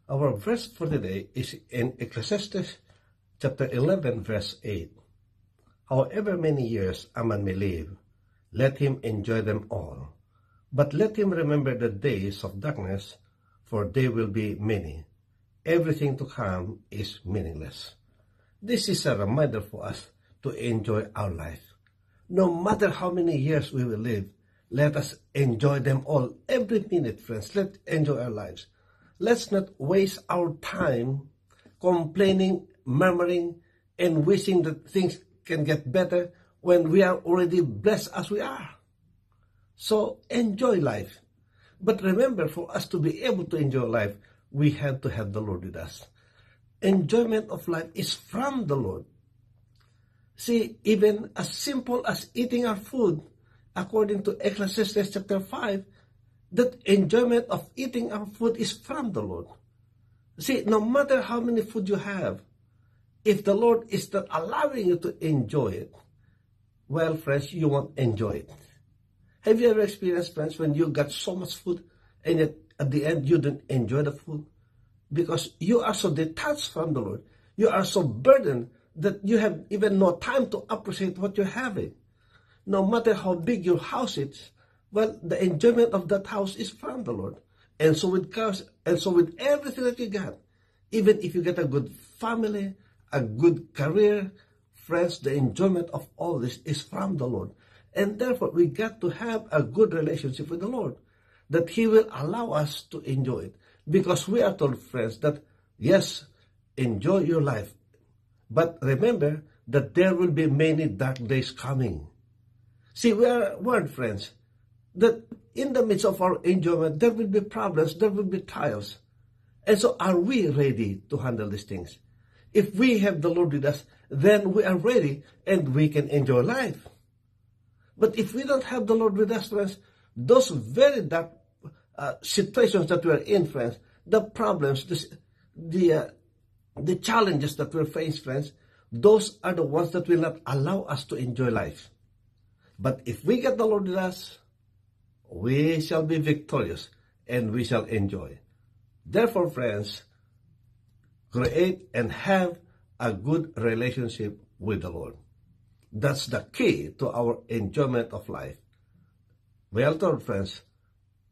Our verse for today is in Ecclesiastes chapter 11, verse 8. However many years a man may live, let him enjoy them all. But let him remember the days of darkness, for they will be many. Everything to come is meaningless. This is a reminder for us to enjoy our life. No matter how many years we will live, let us enjoy them all. Every minute, friends, let's enjoy our lives. Let's not waste our time complaining, murmuring, and wishing that things can get better when we are already blessed as we are. So enjoy life. But remember, for us to be able to enjoy life, we have to have the Lord with us. Enjoyment of life is from the Lord. See, even as simple as eating our food, according to Ecclesiastes chapter 5, that enjoyment of eating our food is from the Lord. See, no matter how many food you have, if the Lord is not allowing you to enjoy it, well, friends, you won't enjoy it. Have you ever experienced, friends, when you got so much food and yet at the end you don't enjoy the food? Because you are so detached from the Lord. You are so burdened that you have even no time to appreciate what you're having. No matter how big your house is, well, the enjoyment of that house is from the Lord. And so with cars, and so with everything that you got, even if you get a good family, a good career, friends, the enjoyment of all this is from the Lord. And therefore, we got to have a good relationship with the Lord, that He will allow us to enjoy it. Because we are told, friends, that yes, enjoy your life. But remember that there will be many dark days coming. See, we are warned, friends, that in the midst of our enjoyment, there will be problems, there will be trials. And so are we ready to handle these things? If we have the Lord with us, then we are ready and we can enjoy life. But if we don't have the Lord with us, friends, those very dark situations that we are in, friends, the problems, the challenges that we face, friends, those are the ones that will not allow us to enjoy life. But if we get the Lord with us, we shall be victorious and we shall enjoy. Therefore, friends, create and have a good relationship with the Lord. That's the key to our enjoyment of life. Well told, friends,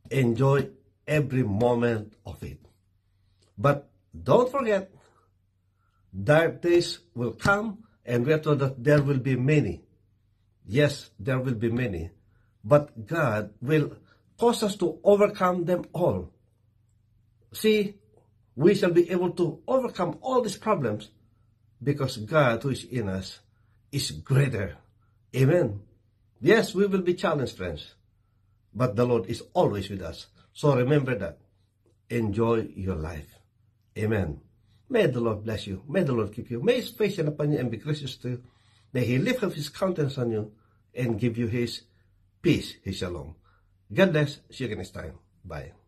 enjoy every moment of it. But don't forget, dark days will come, and we are told that there will be many. Yes, there will be many. But God will cause us to overcome them all. See, we shall be able to overcome all these problems because God who is in us is greater. Amen. Yes, we will be challenged, friends, but the Lord is always with us. So remember that. Enjoy your life. Amen. May the Lord bless you. May the Lord keep you. May His face shine upon you and be gracious to you. May He lift up His countenance on you and give you His peace, His shalom. God bless. See you again next time. Bye.